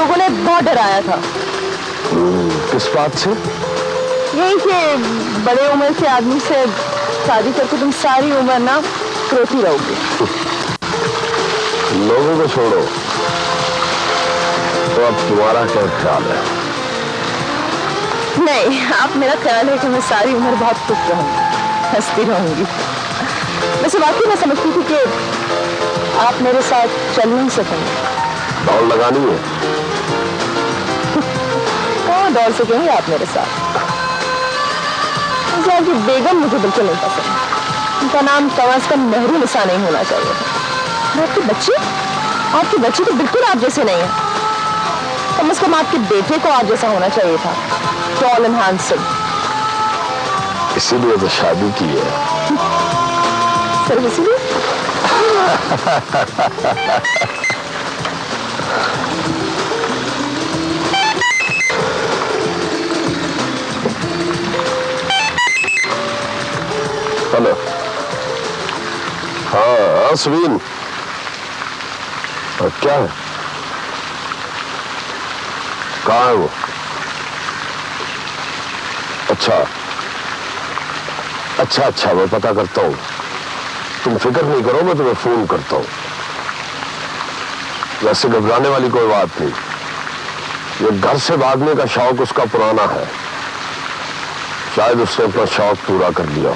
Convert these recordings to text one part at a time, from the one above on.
लोगों ने बहुत डराया था। किस बात से? यही कि बड़े उम्र के आदमी से शादी करके तुम सारी उम्र ना रोती रहोगे। लोगों को छोड़ो, तो अब तुम्हारा क्या ख्याल है? नहीं, आप मेरा ख्याल है कि मैं सारी उम्र बहुत खुश रहूंगी, हंसती रहूंगी। वैसे वाकई मैं समझती थी कि आप मेरे साथ चल नहीं सकेंगे। दौड़ लगानी है? कहाँ दौड़ सकेंगे आप मेरे साथ? आपकी बेगम मुझे बिल्कुल नहीं पसंद। उनका नाम कम से कम नेहरू निशा नहीं होना चाहिए था। आपके बच्चे तो बिल्कुल आप जैसे नहीं है। कम से कम आपके बेटे को आप जैसा होना चाहिए था, टॉल एंड हैंडसम। इसीलिए तो शादी की है। सिर्फ इसीलिए? हेलो। हाँ सुबीन, क्या है? कहाँ है वो? अच्छा, मैं पता करता हूँ। तुम फिक्र नहीं करो, मैं तुम्हें फोन करता हूँ। वैसे घबराने वाली कोई बात नहीं। ये घर से भागने का शौक उसका पुराना है। शायद उसने अपना शौक पूरा कर लिया।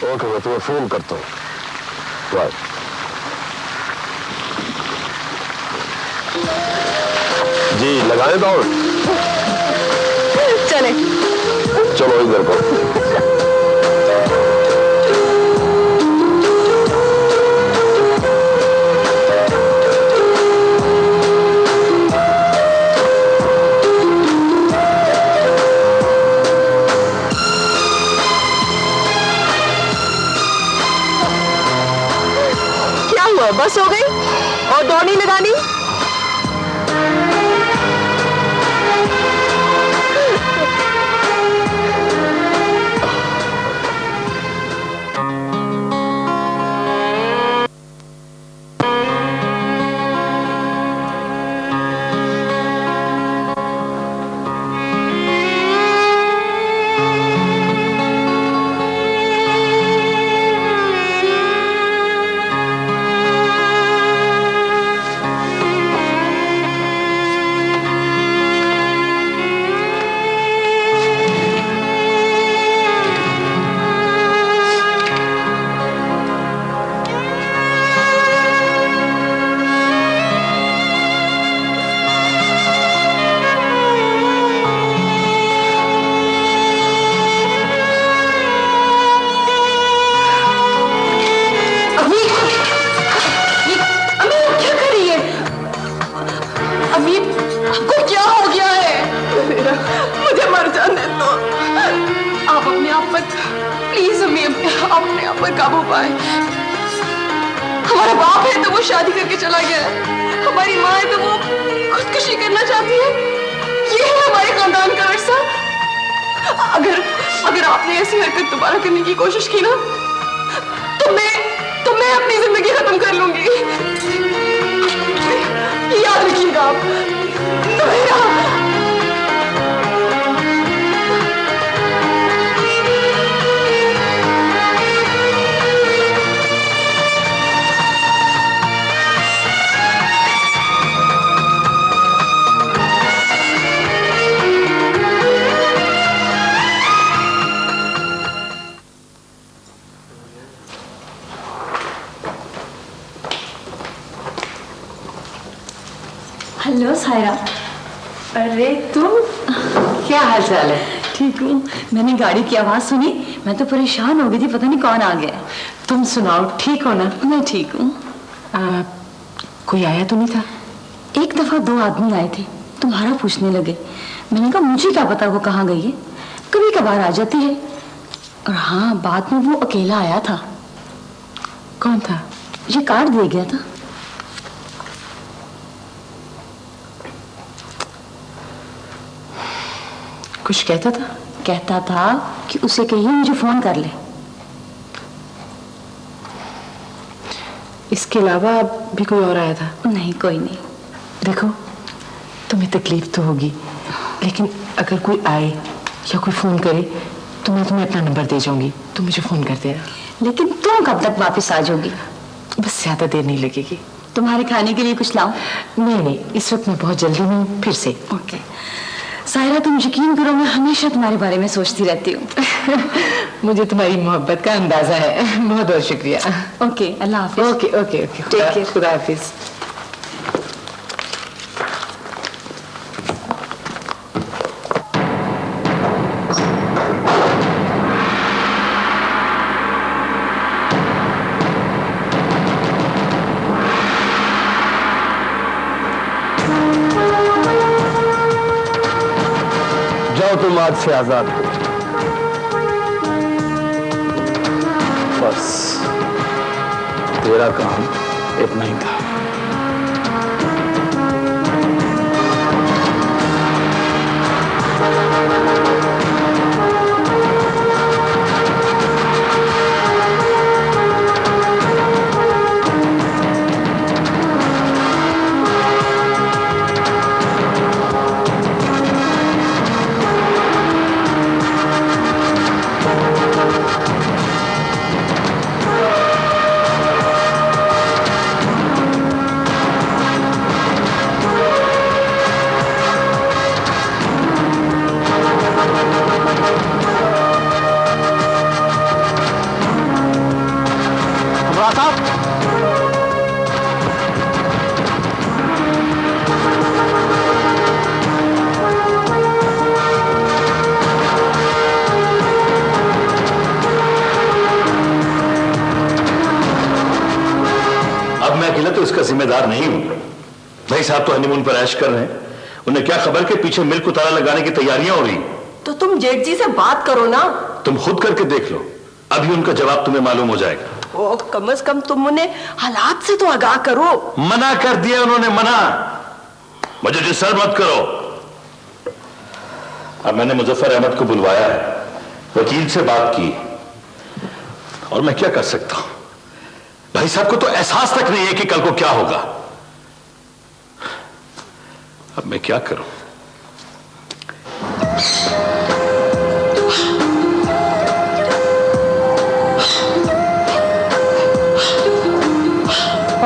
ओके, मैं तुम्हें फोन करता हूँ। बाय। जी लगाए दौड़। चलो इधर को। क्या हुआ, बस हो गई और दौड़ नहीं लगानी? अपने आप पर काबू पाए। हमारा बाप है तो वो शादी करके चला गया है, हमारी माँ है तो वो खुदकुशी करना चाहती है। ये है हमारे खानदान का वर्षा। अगर आपने ऐसी हरकत दोबारा करने की कोशिश की ना तो मैं अपनी जिंदगी खत्म कर लूंगी। याद रखिएगा आप। हेलो सायरा। अरे तुम, क्या हाल चाल है? ठीक हूँ। मैंने गाड़ी की आवाज सुनी, मैं तो परेशान हो गई थी, पता नहीं कौन आ गया। तुम सुनाओ, ठीक हो ना? मैं ठीक हूँ। कोई आया तो नहीं था? एक दफा 2 आदमी आए थे, तुम्हारा पूछने लगे। मैंने कहा मुझे क्या पता वो कहाँ गई है, कभी कभार आ जाती है। और हाँ, बाद में वो अकेला आया था। कौन था? ये कार्ड दे गया था। कुछ कहता था? कहता था कि उसे कहिए मुझे फोन कर ले। इसके अलावा भी कोई और आया था? नहीं, कोई नहीं। देखो, तुम्हें तकलीफ तो होगी, लेकिन अगर कोई आए या कोई फोन करे तो मैं तुम्हें अपना नंबर दे जाऊंगी, तुम मुझे फोन कर देना। लेकिन तुम कब तक वापस आ जाओगी? बस ज्यादा देर नहीं लगेगी। तुम्हारे खाने के लिए कुछ लाऊं? नहीं, इस वक्त मैं बहुत जल्दी में हूँ, फिर से। ओके सायरा, तुम यकीन करो मैं हमेशा तुम्हारे बारे में सोचती रहती हूँ। मुझे तुम्हारी मोहब्बत का अंदाजा है। बहुत बहुत शुक्रिया। ओके, अल्लाह हाफिज। Okay okay okay, Take care. खुदा हाफिज। जाओ, तुम आज से आजाद हो। बस तेरा काम इतना ही था। तो इसका जिम्मेदार नहीं हूं। भाई साहब तो हनीमून पर ऐश कर रहे हैं, उन्हें क्या खबर के पीछे मिल्क को ताला लगाने की तैयारियां हो रही। तो तुम जेठ जी से बात करो ना। तुम खुद करके देख लो, अभी उनका जवाब तुम्हें मालूम हो जाएगा। ओ, कम से कम तुम उन्हें हालात से तो आगाह करो। मना कर दिया उन्होंने, मना। मुझे डिस्टर्ब मत करो। अब मैंने मुजफ्फर अहमद को बुलवाया है, वकील से बात की, और मैं क्या कर सकता हूं? भाई साहब को तो एहसास तक नहीं है कि कल को क्या होगा। अब मैं क्या करूं?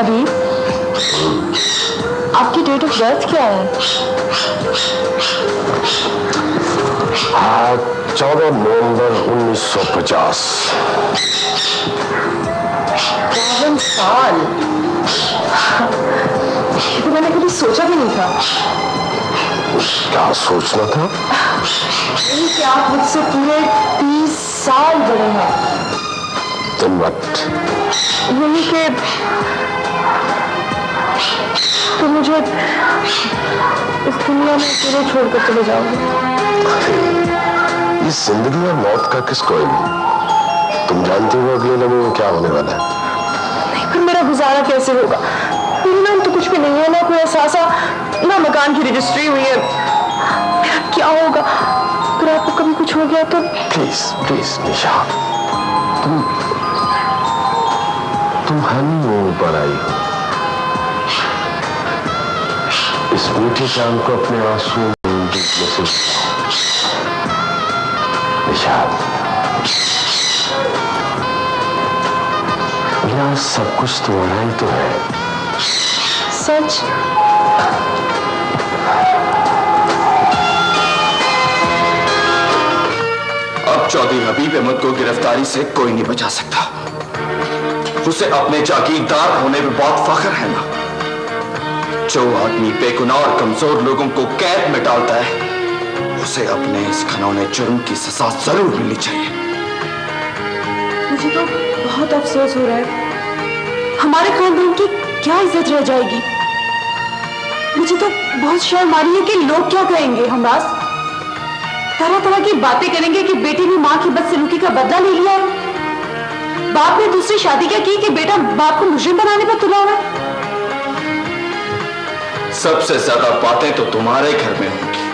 अभी आपकी डेट ऑफ बर्थ क्या है? 14 नवंबर 1950। 52 साल। ये तो मैंने कभी सोचा भी नहीं था। क्या सोचना था? यही कि आप मुझसे पूरे 30 साल बड़े हैं। दिन वक्त यही कि तो मुझे इस दुनिया में अकेले छोड़कर चले जाओगे। इस जिंदगी और मौत का किसको इल्म? तुम जानती हो अगले लम्हे में क्या होने वाला है। नहीं, फिर मेरा गुजारा कैसे होगा? मेरे नाम तो कुछ भी नहीं है, ना कोई एहसासा, ना मकान की रजिस्ट्री हुई है। मेरा क्या होगा अगर आपको कभी कुछ हो गया तो? प्लीज प्लीज निशा, तुम हनीमून पर आई हो। इस मीठी चांद को अपने आंसुओं में डूबने से निशाद, यहाँ सब कुछ तुम्हारा ही तो है। सच? अब चौधरी हबीब अहमद को गिरफ्तारी से कोई नहीं बचा सकता। उसे अपने जागीरदार होने में बहुत फख्र है ना। जो आदमी बेगुनाह और कमजोर लोगों को कैद में डालता है, उसे अपने इस घिनौने जुर्म की सजा जरूर मिलनी चाहिए। मुझे तो बहुत अफसोस हो रहा है। हमारे खानदान की क्या इज्जत रह जाएगी? मुझे तो बहुत शर्म आ रही है कि लोग क्या कहेंगे। हमराज तरह तरह की बातें करेंगे कि बेटी ने माँ की बदसलूकी का बदला ले लिया। बाप ने दूसरी शादी क्या की कि बेटा बाप को मुजरिम बनाने पर तुला हुआ है। सबसे ज्यादा बातें तो तुम्हारे घर में होंगी,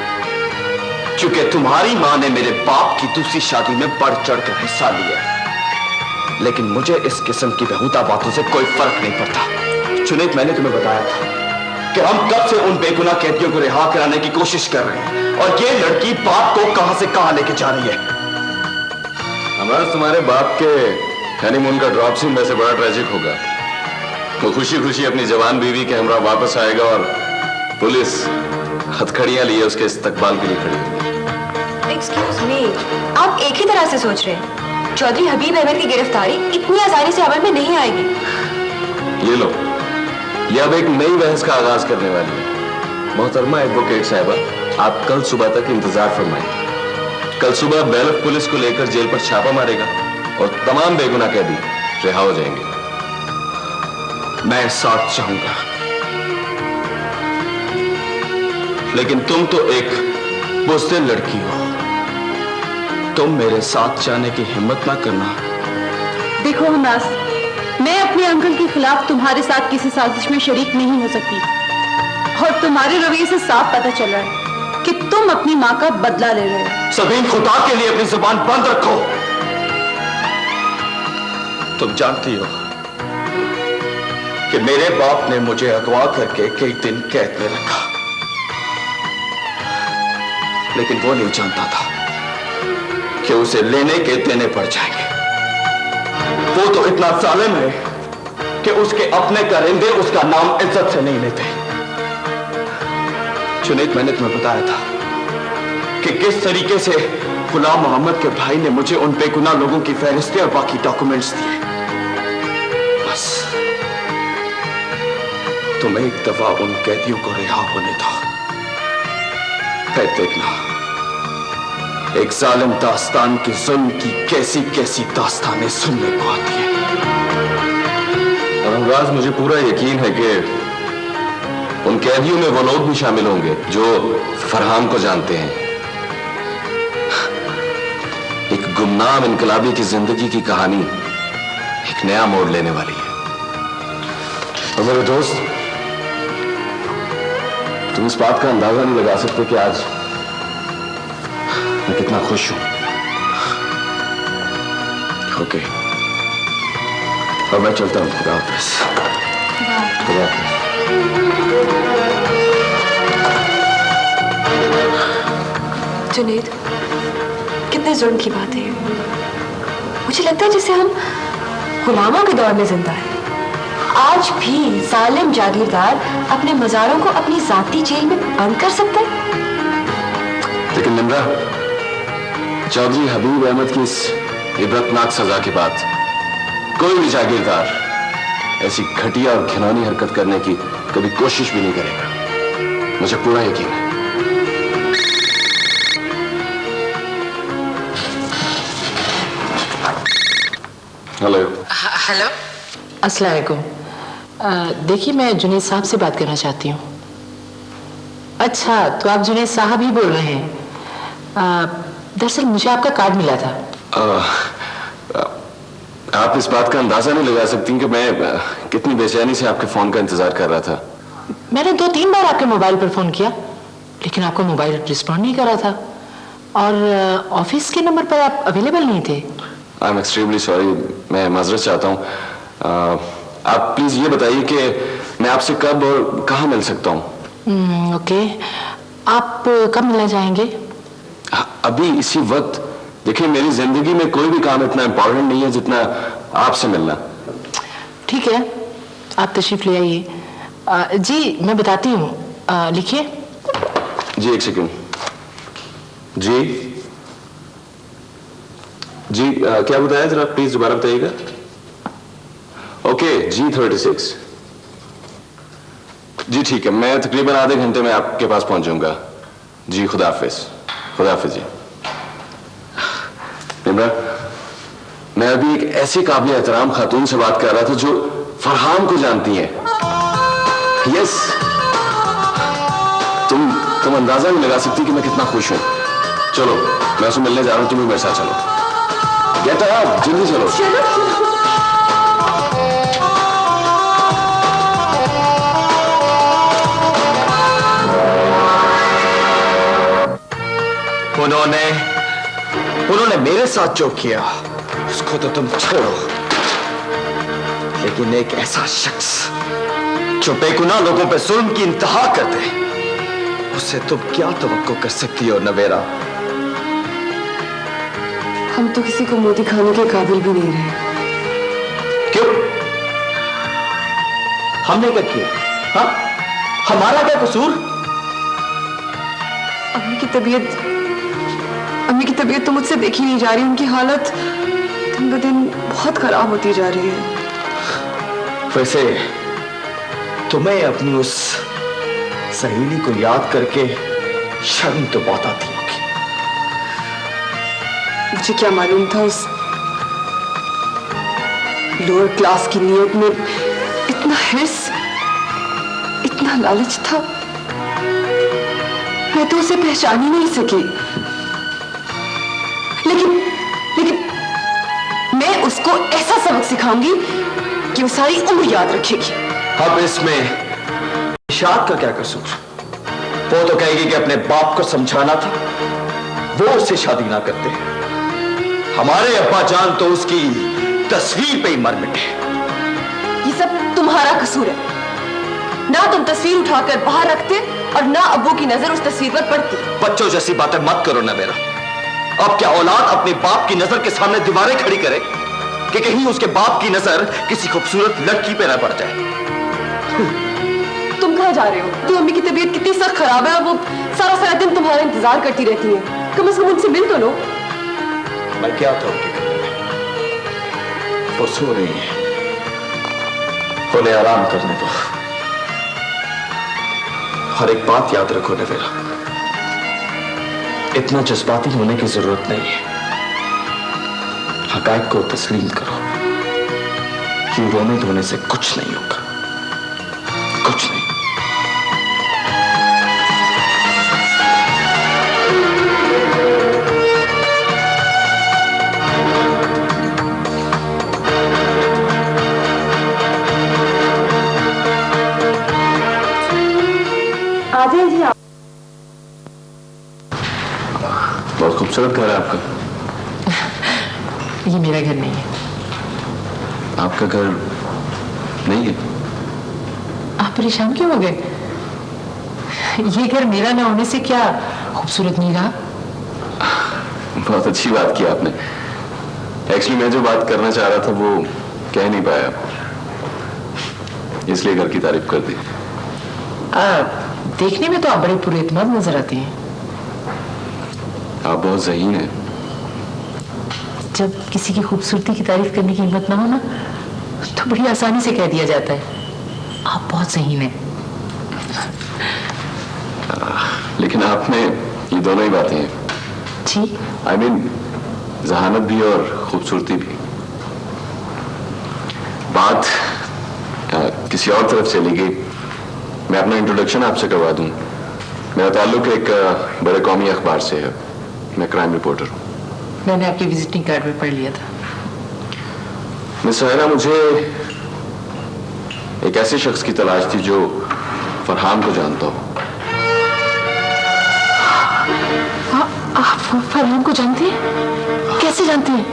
क्योंकि तुम्हारी मां ने मेरे बाप की दूसरी शादी में बढ़ चढ़कर हिस्सा लिया। लेकिन मुझे इस किस्म की बेहुदा बातों से कोई फर्क नहीं पड़ता। जुनैद, मैंने तुम्हें बताया था कि हम कब से उन बेगुनाह कैदियों को रिहा कराने की कोशिश कर रहे हैं और ये लड़की बाप को कहां से कहां लेके जा रही है। हमारा तुम्हारे बाप के हनीमून का ड्रॉप सीन वैसे बड़ा ट्रेजिक होगा। वो खुशी खुशी अपनी जवान बीवी के हमरा वापस आएगा और पुलिस हथकड़ियां लिए उसके इस्तकबाल के लिए खड़ी होगी। एक्सक्यूज मी, आप एक ही तरह से सोच रहे हैं। चौधरी हबीब अहमद की गिरफ्तारी इतनी आसानी से अमल में नहीं आएगी। ये लो, ये अब एक नई बहस का आगाज करने वाली है। मोहतरमा एडवोकेट साहबा, आप कल सुबह तक इंतजार फरमाएं। कल सुबह बैलफ पुलिस को लेकर जेल पर छापा मारेगा और तमाम बेगुनाह कैदी रिहा हो जाएंगे। मैं साथ चाहूंगा, लेकिन तुम तो एक बुज़दिल लड़की हो। तुम मेरे साथ जाने की हिम्मत ना करना। देखो हमनास, मैं अपने अंकल के खिलाफ तुम्हारे साथ किसी साजिश में शरीक नहीं हो सकती और तुम्हारे रवैये से साफ पता चल रहा है कि तुम अपनी माँ का बदला ले रहे हो। सबीन, खुदा के लिए अपनी जुबान बंद रखो। तुम जानती हो कि मेरे बाप ने मुझे अगवा करके कई दिन कैद में रखा, लेकिन वो नहीं जानता था कि उसे लेने के देने पड़ जाएंगे। वो तो इतना जालिम है कि उसके अपने करिंदे उसका नाम इज्जत से नहीं लेते। जुनैद, मैंने तुम्हें बताया था कि किस तरीके से गुलाम मोहम्मद के भाई ने मुझे उन बेगुनाह लोगों की फहरिस्तें और बाकी डॉक्यूमेंट्स दिए। बस तुम एक दफा उन कैदियों को रिहा होने दो, फिर देखना एक जालिम दास्तान की जुल्म की कैसी कैसी दास्तानें सुनने को आती है। और हमराज, मुझे पूरा यकीन है कि उन कैदियों में वो लोग भी शामिल होंगे जो फरहान को जानते हैं। एक गुमनाम इनकलाबी की जिंदगी की कहानी एक नया मोड़ लेने वाली है। और मेरे दोस्त, तुम इस बात का अंदाजा नहीं लगा सकते कि आज मैं कितना खुश हूं। ओके, अब मैं चलता हूं। खुदा हाफिज़। खुदा हाफिज़। जुनैद, कितने जुल्म की बात है। मुझे लगता है जैसे हम गुलामों के दौर में जिंदा है। आज भी जालिम जागीरदार अपने मजारों को अपनी जाती जेल में बंद कर सकता है। लेकिन निम्रा, चौधरी हबीब अहमद की इस इबरतनाक सजा के बाद कोई भी जागीरदार ऐसी घटिया और घिनौनी हरकत करने की कभी कोशिश भी नहीं करेगा। मुझे पूरा यकीन है। हेलो। हेलो, अस्सलाम वालेकुम। देखिए, मैं जुनैद साहब से बात करना चाहती हूँ। अच्छा, तो आप जुनैद साहब ही बोल रहे हैं। दरअसल मुझे आपका कार्ड मिला था। आप इस बात का अंदाजा नहीं लगा सकती कि मैं कितनी बेचैनी से आपके फोन का इंतजार कर रहा था। मैंने 2-3 बार आपके मोबाइल पर फोन किया, लेकिन आपका मोबाइल रिस्पॉन्ड नहीं कर रहा था और ऑफिस के नंबर पर आप अवेलेबल नहीं थे। आई एम एक्सट्रीमली सॉरी, मैं माजरत चाहता हूँ। आप प्लीज ये बताइए कि मैं आपसे कब और कहाँ मिल सकता हूँ। ओके, आप कब मिलना चाहेंगे? अभी इसी वक्त। देखिए, मेरी जिंदगी में कोई भी काम इतना इम्पोर्टेंट नहीं है जितना आपसे मिलना। ठीक है, आप तशरीफ ले आइए। जी, मैं बताती हूँ, लिखिए। जी, एक सेकंड। जी जी, क्या बताया जरा प्लीज दोबारा बताइएगा। Okay, G36। जी ठीक है, मैं तकरीबन आधे घंटे में आपके पास पहुंच जाऊंगा। जी, खुदा हाफिज। खुदा हाफिज जी। निम्रा, मैं अभी एक ऐसी काबिल एहतराम खातून से बात कर रहा था जो फरहान को जानती हैं। यस, तुम अंदाजा नहीं लगा सकती कि मैं कितना खुश हूं। चलो, मैं उसे मिलने जा रहा हूं, तुम भी मेरे साथ चलो। गेट अप, जल्दी चलो। उन्होंने मेरे साथ जो किया उसको तो तुम छोड़ो, लेकिन एक ऐसा शख्स जो बेगुनाह लोगों पे जुल्म की इंतहा कर दे, उससे तुम क्या तवक्को कर सकती हो नवेरा? हम तो किसी को मुंह दिखाने के काबिल भी नहीं रहे। क्यों? हमने क्या किया? हाँ, हमारा क्या कसूर? अम्मी की तबीयत तो मुझसे देखी नहीं जा रही। उनकी हालत दिन ब दिन बहुत खराब होती जा रही है। वैसे तुम्हें अपनी उस सहेली को याद करके शर्म तो बहुत आती होगी। मुझे क्या मालूम था उस लोअर क्लास की नीयत में इतना हिर्स, इतना लालच था। मैं तो उसे पहचान ही नहीं सकी। लेकिन मैं उसको ऐसा सबक सिखाऊंगी कि वो सारी उम्र याद रखेगी। अब इसमें इशाद का क्या कसूर? वो तो कहेगी कि अपने बाप को समझाना था, वो उससे शादी ना करते। हमारे अब्बा जान तो उसकी तस्वीर पे ही मर मिटे। ये सब तुम्हारा कसूर है। ना तुम तस्वीर उठाकर बाहर रखते और ना अब्बू की नजर उस तस्वीर पर पड़ती। बच्चों जैसी बातें मत करो ना मेरा। अब क्या औलाद अपने बाप की नजर के सामने दीवारें खड़ी करे कि कहीं उसके बाप की नजर किसी खूबसूरत लड़की पे न पड़ जाए? तुम कहाँ जा रहे हो? तो अम्मी की तबीयत कितनी सख्त खराब है और वो सारा दिन तुम्हारा इंतजार करती रहती है। कम से कम उनसे मिल तो लो। मैं क्या था उनके घर में? वो सो रही है, उन्हें आराम करने दो। हर एक बात याद रखो नवेरा, इतना जज्बाती होने की जरूरत नहीं है। हकायक को तस्लीम करो कि रोने धोने से कुछ नहीं होगा, कुछ नहीं। आ जाइए जी आप। बहुत खूबसूरत घर है आपका। ये मेरा घर नहीं है। आपका घर नहीं है? आप परेशान क्यों हो गए? ये घर मेरा ना होने से क्या खूबसूरत नहीं रहा? बहुत अच्छी बात की आपने। एक्चुअली मैं जो बात करना चाह रहा था वो कह नहीं पाया, इसलिए घर की तारीफ कर दी। देखने में तो आप बड़े पूरे इत्मीनान नजर आते हैं। आप बहुत ज़हीन हैं। जब किसी की खूबसूरती की तारीफ करने की हिम्मत ना हो ना, तो बड़ी आसानी से कह दिया जाता है आप बहुत ज़हीन हैं। लेकिन आप में ये दोनों ही बातें हैं। जी? I mean, जहानत भी और खूबसूरती भी। बात किसी और तरफ चली गई। मैं अपना इंट्रोडक्शन आपसे करवा दूं। मेरा ताल्लुक एक बड़े कौमी अखबार से है। मैं क्राइम रिपोर्टर हूँ। मैंने आपके विजिटिंग कार्ड में पढ़ लिया था। मिस सहरा, मुझे एक ऐसे शख्स की तलाश थी जो फरहान को जानता हो। आप फरहान को जानते हैं? कैसे जानते हैं?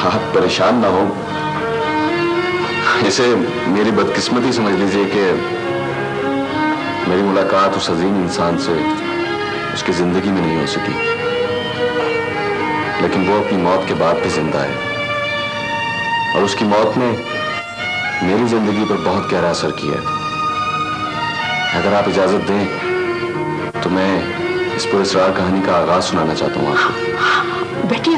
आप परेशान ना हो, इसे मेरी बदकिस्मती समझ लीजिए कि मेरी मुलाकात उस अजीम इंसान से उसकी जिंदगी में नहीं हो सकी, लेकिन वो अपनी मौत के बाद भी जिंदा है और उसकी मौत ने मेरी जिंदगी पर बहुत गहरा असर किया है। अगर आप इजाजत दें तो मैं इस पुरस्कार कहानी का आगाज सुनाना चाहता हूँ आपको। बैठिए।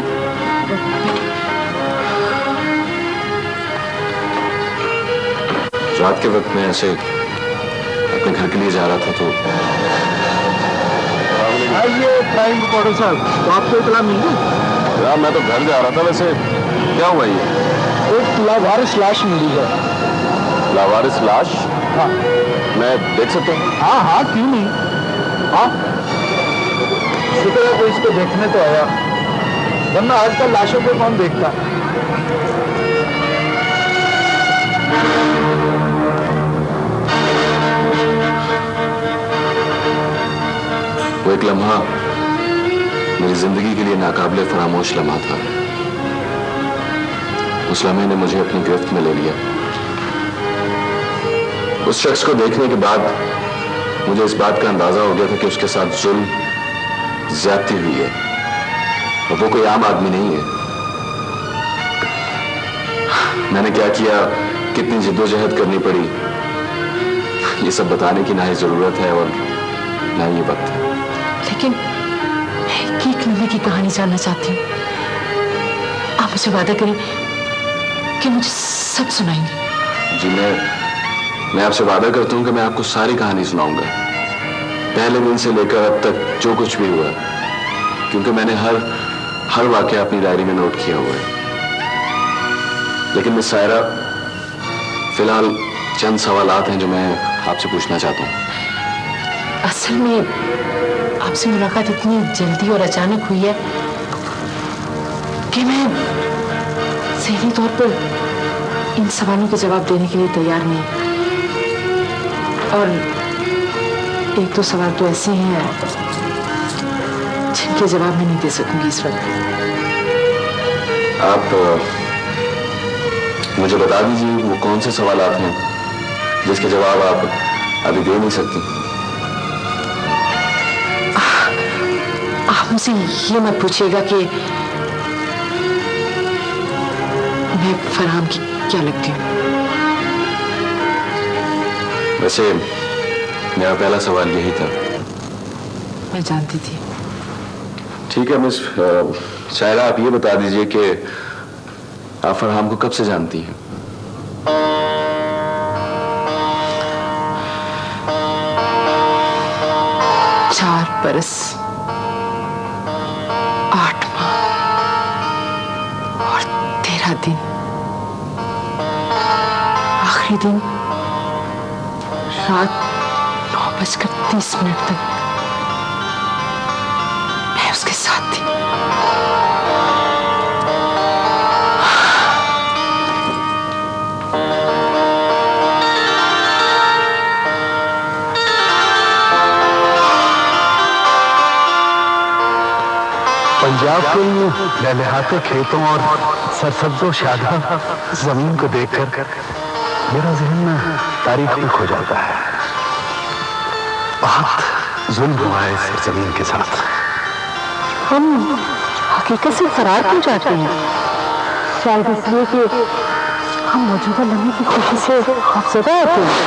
रात के वक्त मैं ऐसे अपने घर के लिए जा रहा था तो आइए क्राइम रिपोर्टर साहब, तो आपको इतला मिल गई? यार मैं तो घर जा रहा था। वैसे क्या हुआ? ये एक लावारिस लाश मिली है। लावारिस लाश? हाँ मैं देख सकता हूँ? हाँ हाँ, क्यों नहीं। हाँ, शुक्र है कोई इसको देखने तो आया, वरना आजकल लाशों को कौन देखता है। वो एक लम्हा मेरी जिंदगी के लिए नाकाबिले फरामोश लम्हा था। उस लम्हे ने मुझे अपनी गिरफ्त में ले लिया उस शख्स को देखने के बाद मुझे इस बात का अंदाजा हो गया था कि उसके साथ जुल्म, ज्यादती हुई है और वो कोई आम आदमी नहीं है। मैंने क्या किया, कितनी जिद्दोजहद करनी पड़ी, ये सब बताने की ना ही जरूरत है और ना ही ये वक्त है। लेकिन मैं एक लम्हे की कहानी जानना चाहती हूँ। आप मुझे वादा करें कि मुझे सब सुनाएंगे। जी मैं आपसे वादा करता हूं कि मैं आपको सारी कहानी सुनाऊंगा, पहले दिन से लेकर अब तक जो कुछ भी हुआ, क्योंकि मैंने हर वाकया अपनी डायरी में नोट किया हुआ है। लेकिन मिस सायरा, फिलहाल चंद सवालात हैं जो मैं आपसे पूछना चाहता हूँ। असल में आपसे मुलाकात इतनी जल्दी और अचानक हुई है कि मैं ज़हनी तौर पर इन सवालों के जवाब देने के लिए तैयार नहीं। और एक दो सवाल तो ऐसे हैं जिनके जवाब मैं नहीं दे सकूंगी इस वक्त। आप मुझे बता दीजिए वो कौन से सवालात हैं जिसके जवाब आप अभी दे नहीं सकती। आप मुझसे ये मत पूछिएगा कि मैं फरहान की क्या लगती हूँ। वैसे मेरा पहला सवाल यही था। मैं जानती थी। ठीक है मिस सायरा, आप ये बता दीजिए कि आप फरहान को कब से जानती हैं? चार बरस 8 माह और 13 दिन। आखिरी दिन रात 9:30 तक मैं उसके साथ थी। पंजाब के लहलहाते खेतों और सरसब्जो शादा जमीन को देखकर मेरा ज़हन तारीख में खो जाता है। बहुत जुल्म हुआ है इस जमीन के साथ। हम हकीकत से फरार क्यों जाते हैं? शायद इसलिए कि हम मौजूदा लम्हे की खुशी से खौफजदा होते हैं।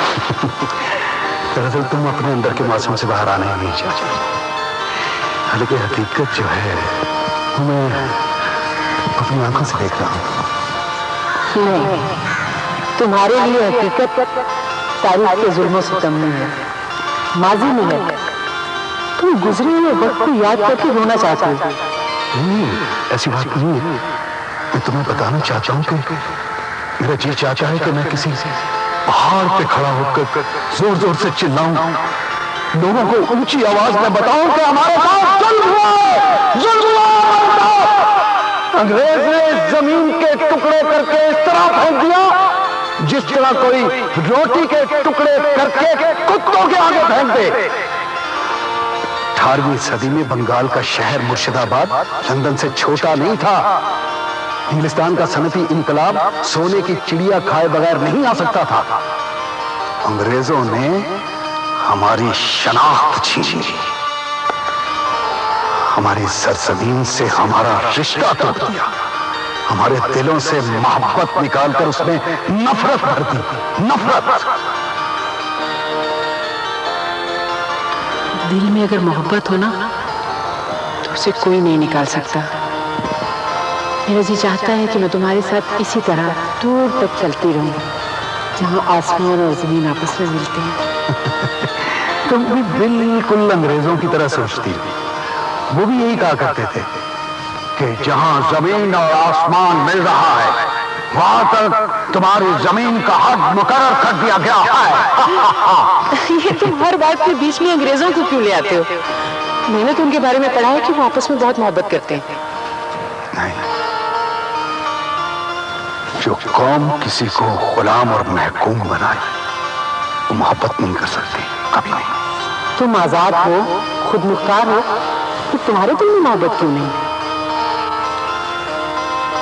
दरअसल तुम अपने अंदर के मौसम से बाहर आना ही नहीं चाहती, हालांकि हकीकत जो है वो मैं अपनी आंखों से देख रहा हूँ। नहीं, तुम्हारे लिए हकीकत तारीख के जुल्मों से कम नहीं है, माजी में है। तुम गुजरे हुए वक्त को याद करके रोना चाहते हो। नहीं, ऐसी बात नहीं है। मैं तुम्हें बताना चाहता हूँ कि मेरा जी चाहता है कि मैं किसी पहाड़ पे खड़ा होकर जोर जोर से चिल्लाऊं, लोगों को ऊंची आवाज में बताऊं कि हमारे साथ जुल्म हुआ है, जुल्म हुआ है हमारे साथ। अंग्रेज ने जमीन के टुकड़े करके इस तरह फेंक दिया जिस तरह कोई रोटी के टुकड़े करके कुत्तों के आगे फेंक दे। 18वीं सदी में बंगाल का शहर मुर्शिदाबाद लंदन से छोटा नहीं था। इंग्लिस्तान का सनती इनकलाब सोने की चिड़िया खाए बगैर नहीं आ सकता था। अंग्रेजों ने हमारी शनाख्त छीनी, हमारी सरजमीन से हमारा रिश्ता तोड़ दिया, हमारे दिलों से मोहब्बत निकालकर उसमें नफरत भर दी। नफरत। दिल में अगर मोहब्बत हो ना तो उसे कोई नहीं निकाल सकता। मेरा जी चाहता है कि मैं तुम्हारे साथ इसी तरह दूर तक चलती रहूं, जहां आसमान और जमीन आपस में मिलते हैं। तुम भी बिल्कुल अंग्रेजों की तरह सोचती हो। वो भी यही कहा करते थे कि जहां जमीन और आसमान मिल रहा है वहां तक तुम्हारी जमीन का हद मुकर्रर कर दिया गया है। ये तुम हर बात के बीच में अंग्रेजों को क्यों ले आते हो? मैंने तो उनके बारे में पढ़ा है कि वो आपस में बहुत मोहब्बत करते हैं। नहीं, जो कौम किसी को गुलाम और महकूम बनाए वो मोहब्बत नहीं कर सकती, कभी नहीं। तुम आजाद हो, खुद मुख्तार हो, तो तुम्हारे दिल में मोहब्बत क्यों नहीं?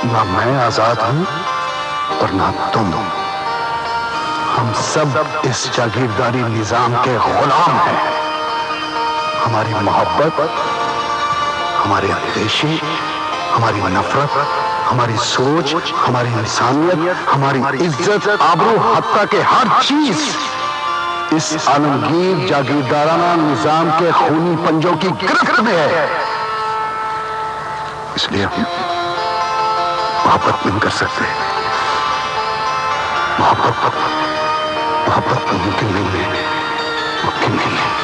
ना मैं आजाद हूं और ना तुम। हम सब इस जागीरदारी निजाम के गुलाम हैं। हमारी मोहब्बत, हमारी अंदेशी, हमारी नफरत, हमारी सोच, हमारी इंसानियत, हमारी इज्जत, आबरू, हत्ता के हर चीज इस आलमगीर जागीरदाराना निजाम के खूनी पंजों की गिरफ्त में है। इसलिए हम मोहब्बत नहीं कर सकते। मोहब्बत मुमकिन नहीं है, मुमकिन नहीं है।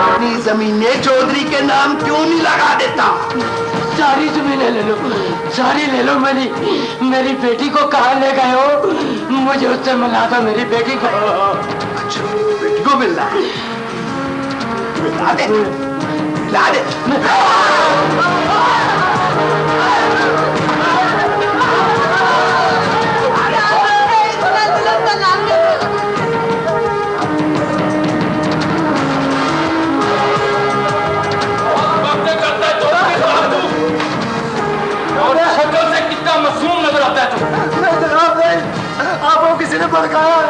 अपनी जमीनें चौधरी के नाम क्यों नहीं लगा देता? सारी जमीनें ले लो, सारी ले लो। मेरी बेटी को कहाँ ले गए हो? मुझे उससे मिला दो, मेरी बेटी को। अच्छा, बेटी को मिल रहा है? मिला दे, मिला दे। आपको किसी ने भड़काया है?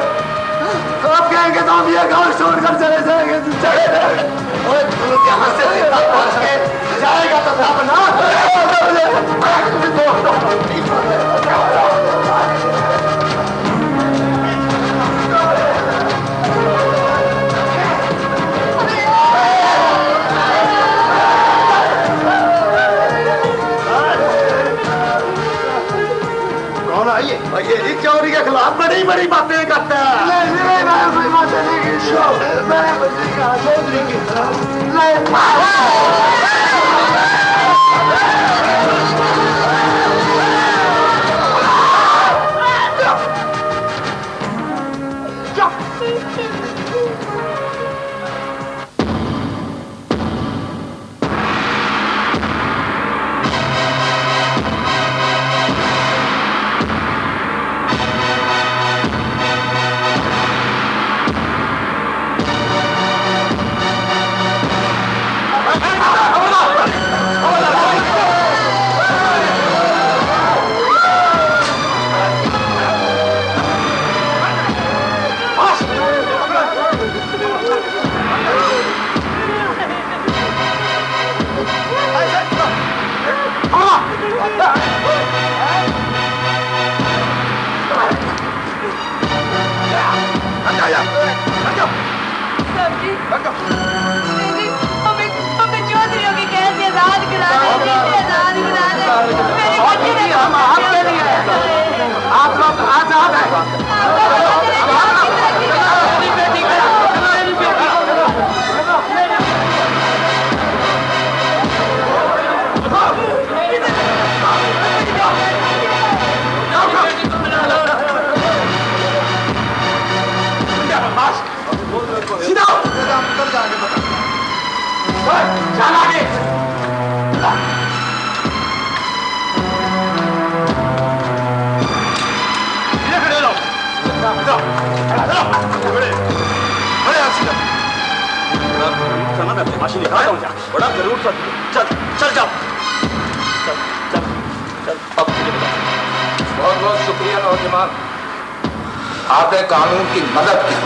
आप कहेंगे तो हम ये गांव छोड़कर चले जाएंगे। चले जाएंगे। यहाँ से जाएगा तो अपना ये चोरी के खिलाफ बड़ी बड़ी बातें करता है। मैं कोई बातें नहीं की। मैं चौधरी की आप लोग आजाद हैं। माशी निकाल दूं बड़ा जरूर चल चल जाओ चल चल चल। अब बहुत बहुत शुक्रिया नौजवान, आपने कानून की मदद की।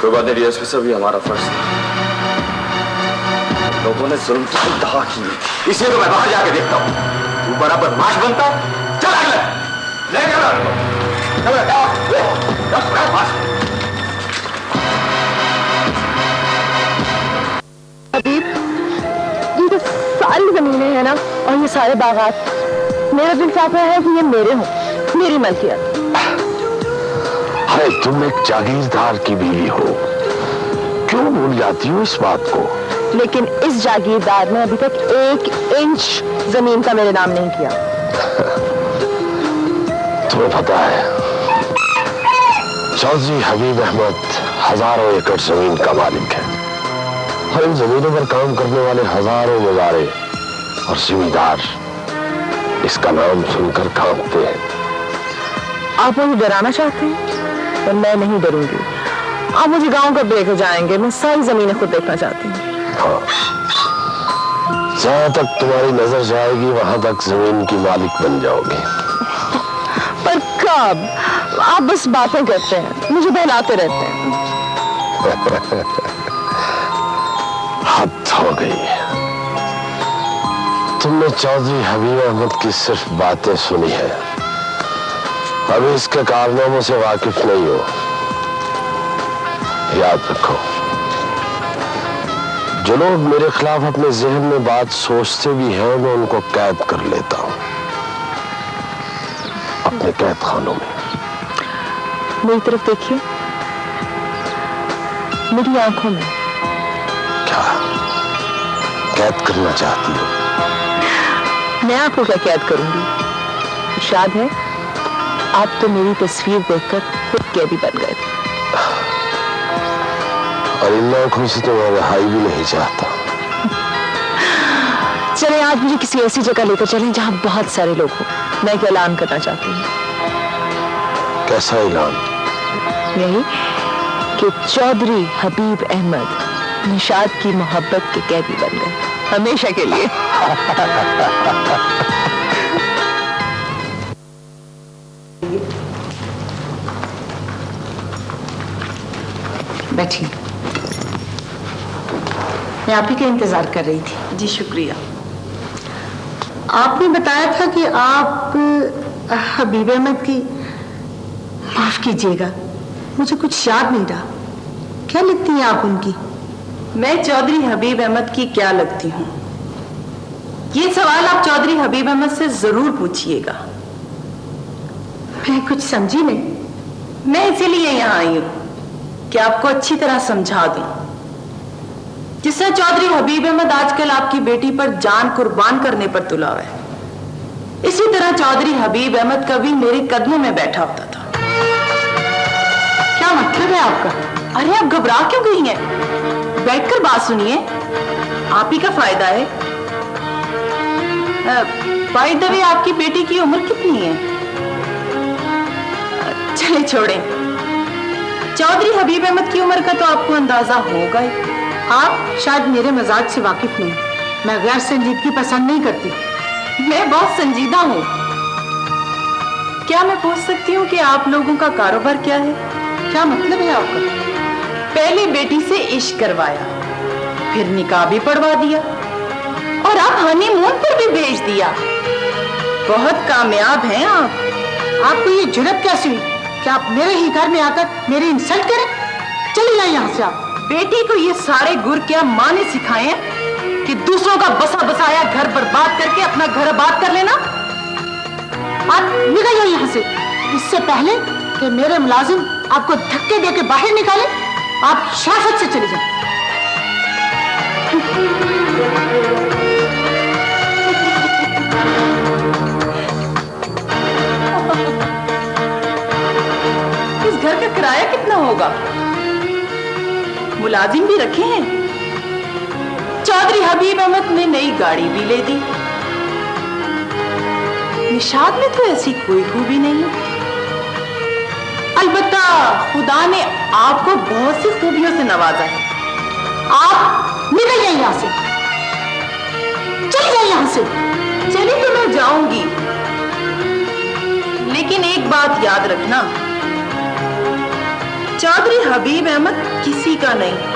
कोई बात नहीं डीएसपी साहब, ये हमारा फर्ज था। लोगों ने जुल्म की इंतहा की, इसे तो मैं बाहर जाके देखता हूँ। तू बड़ा बदमाश बनता, चल अगले ले हबीब, ये जो सारी जमीनें हैं ना और ये सारे बागात, मेरा दिल चाहता है कि ये मेरे हों, मेरी मलकियत। अरे तुम एक जागीरदार की बीवी हो, क्यों भूल जाती हो इस बात को? लेकिन इस जागीरदार ने अभी तक 1 इंच जमीन का मेरे नाम नहीं किया। तुम्हें पता है चौधरी हबीब अहमद हजारों एकड़ जमीन का मालिक है और इन जमीनों पर काम करने वाले हजारों मुजारे और जिम्मेदार इसका नाम सुनकर कांपते हैं। आप मुझे डराना चाहते हैं, पर मैं नहीं डरूंगी। आप मुझे गांव कब लेकर जाएंगे? मैं सारी जमीनें खुद देखना चाहती हूँ। हाँ, जहां तक तुम्हारी नजर जाएगी वहां तक जमीन की मालिक बन जाओगी। पर कब? आप बस बातें करते हैं, मुझे बहलाते रहते हैं। हद हो गई। तुमने चौधरी हबीब अहमद की सिर्फ बातें सुनी है, अभी इसके कारनामों से वाकिफ नहीं हो। याद रखो, जो लोग मेरे खिलाफ अपने जहन में बात सोचते भी हैं, मैं उनको कैद कर लेता हूं अपने कैद खानों में। मेरी तरफ देखिए, मेरी आंखों में। क्या कैद करना चाहती हो? मैं आपको क्या कैद करूंगी? इरशाद है, आप तो मेरी तस्वीर देखकर खुद कैदी बन गए थे, और इन आंखों से तो मैं रिहाई भी नहीं चाहता। चले आज मुझे किसी ऐसी जगह लेकर चलें जहां बहुत सारे लोग हों। मैं एक ऐलान करना चाहती हूँ। कैसा ऐलान? यही कि चौधरी हबीब अहमद निशाद की मोहब्बत के कैदी बन गए, हमेशा के लिए। बैठिए, मैं आप ही का इंतजार कर रही थी। जी शुक्रिया। आपने बताया था कि आप हबीब अहमद की, माफ कीजिएगा मुझे कुछ याद नहीं रहा, क्या लगती हैं आप उनकी? मैं चौधरी हबीब अहमद की क्या लगती हूँ, ये सवाल आप चौधरी हबीब अहमद से जरूर पूछिएगा। मैं कुछ समझी नहीं। मैं इसीलिए यहाँ आई हूँ कि आपको अच्छी तरह समझा दूं। जिस तरह चौधरी हबीब अहमद आजकल आपकी बेटी पर जान कुर्बान करने पर तुला हुआ है, इसी तरह चौधरी हबीब अहमद कभी मेरे कदमों में बैठा होता था। क्या मतलब है आपका? अरे आप घबरा क्यों गई हैं? बैठकर बात सुनिए, आप ही का फायदा है। बाय द वे, आपकी बेटी की उम्र कितनी है? चले छोड़ें, चौधरी हबीब अहमद की उम्र का तो आपको अंदाजा होगा ही। आप शायद मेरे मजाक से वाकिफ नहीं, मैं गैर संजीदगी पसंद नहीं करती। मैं बहुत संजीदा हूँ। क्या मैं पूछ सकती हूँ कि आप लोगों का कारोबार क्या है? क्या मतलब है आपका? पहले बेटी से इश्क करवाया, फिर निकाह भी पढ़वा दिया, और अब हनीमून पर भी भेज दिया। बहुत कामयाब हैं आप। आपको ये जुर्रत कैसी हुई कि आप मेरे ही घर में आकर मेरी इंसल्ट करें? चलिए जाइए यहाँ से आप। बेटी को ये सारे गुर क्या माँ ने सिखाए हैं कि दूसरों का बसा बसाया घर बर्बाद करके अपना घर आबाद कर लेना? आप निकलिए यहाँ से, इससे पहले कि मेरे मुलाजिम आपको धक्के देके बाहर निकाले। आप शराफत से चले जाए। इस घर का किराया कितना होगा? मुलाजिम भी रखे हैं। चौधरी हबीब अहमद ने नई गाड़ी भी ले दी। निशाद में तो ऐसी कोई खूबी नहीं। अलबत्ता खुदा ने आपको बहुत सी खूबियों से नवाजा है। आप निकलिए यहाँ से, चलिए जाइए यहाँ से। चलिए तो मैं जाऊंगी, लेकिन एक बात याद रखना, चौधरी हबीब अहमद किसी का नहीं।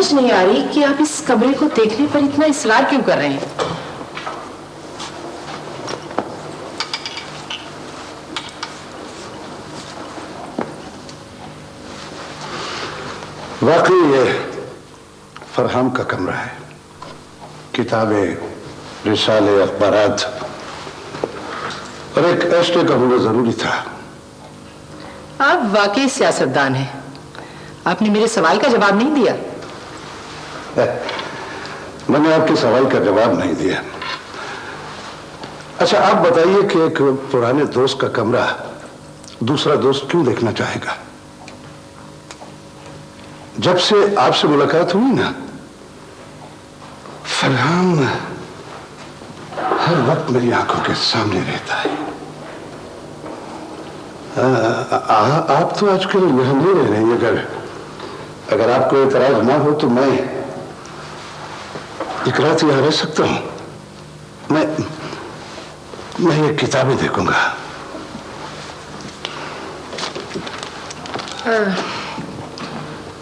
समझ नहीं आ रही कि आप इस कमरे को देखने पर इतना इसरार क्यों कर रहे हैं। वाकई ये फरहाम का कमरा है। किताबें, रिसाले, अखबारात और एक एस्टे का होना जरूरी था। आप वाकई सियासतदान हैं। आपने मेरे सवाल का जवाब नहीं दिया। मैंने आपके सवाल का जवाब नहीं दिया। अच्छा, आप बताइए कि एक पुराने दोस्त का कमरा दूसरा दोस्त क्यों देखना चाहेगा? जब से आपसे मुलाकात हुई ना, फरहान हर वक्त मेरी आंखों के सामने रहता है। आप तो आजकल यहाँ नहीं रह रहे हैं। अगर आपको एतराज ना हो तो मैं एक रात यहाँ रह सकता हूं। मैं ये किताबें देखूंगा।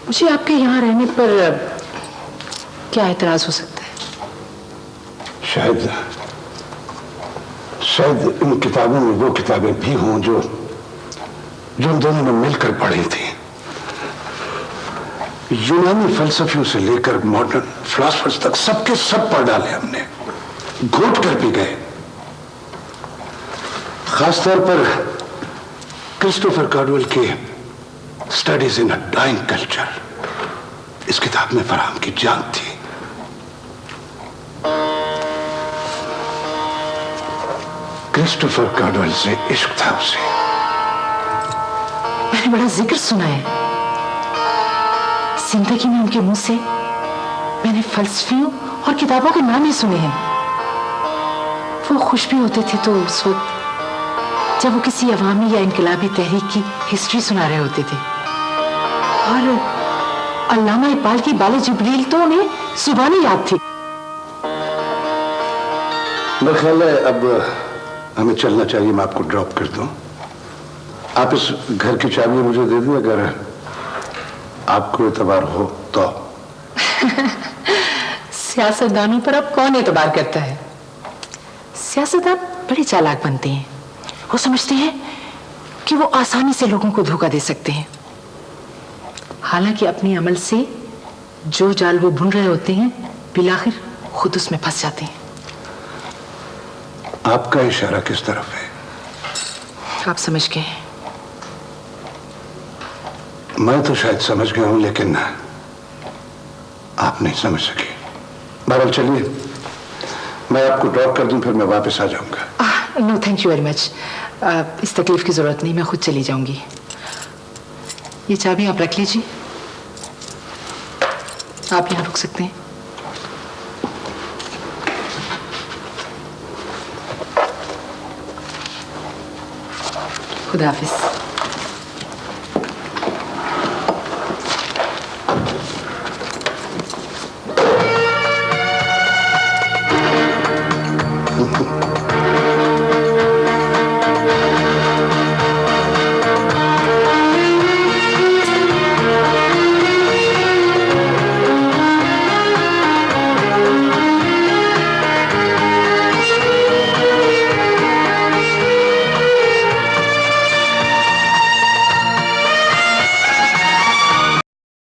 मुझे आपके यहाँ रहने पर क्या एतराज हो सकता है? शायद इन किताबों में वो किताबें भी हों जो उन दोनों ने मिलकर पढ़ी थी। यूनानी फलसफियों से लेकर मॉडर्न फिलोसफर्स तक सबके सब पढ़ डाले हमने, घोट कर भी गए। खासतौर पर क्रिस्टोफर कार्डवेल के studies in a dying culture, इस किताब में फरहाम की जान थी। क्रिस्टोफर कार्डवेल से इश्क था उसे। मैंने बड़ा जिक्र सुना है जिंदगी में उनके मुंह से। मैंने फलसफियों और किताबों के नाम ही सुने हैं। वो खुश भी होते थे तो उस वक्त जब वो किसी अवामी या इनकलाबी तहरीक की हिस्ट्री सुना रहे होते थे। और अल्लामा इकबाल की बाले जिब्रील तो उन्हें जुबानी याद थी। मेरा ख्याल है अब हमें चलना चाहिए। मैं आपको ड्रॉप कर दूं। आप इस घर की चाबी मुझे दे दें अगर आपको एतबार हो तो। सियासतदानों पर अब कौन एतबार करता है? सियासतदान बड़े चालाक बनते हैं। वो समझते हैं कि वो आसानी से लोगों को धोखा दे सकते हैं, हालांकि अपने अमल से जो जाल वो बुन रहे होते हैं बिलाखिर खुद उसमें फंस जाते हैं। आपका इशारा किस तरफ है? आप समझ गए? मैं तो शायद समझ गया हूं, लेकिन आप नहीं समझ सके। बहरहाल चलिए, मैं आपको ड्रॉप कर दूं, फिर मैं वापस आ जाऊंगा। No thank you very much. इस तकलीफ की जरूरत नहीं, मैं खुद चली जाऊंगी। ये चाबी आप रख लीजिए। आप यहाँ रुक सकते हैं। खुदा हाफिज।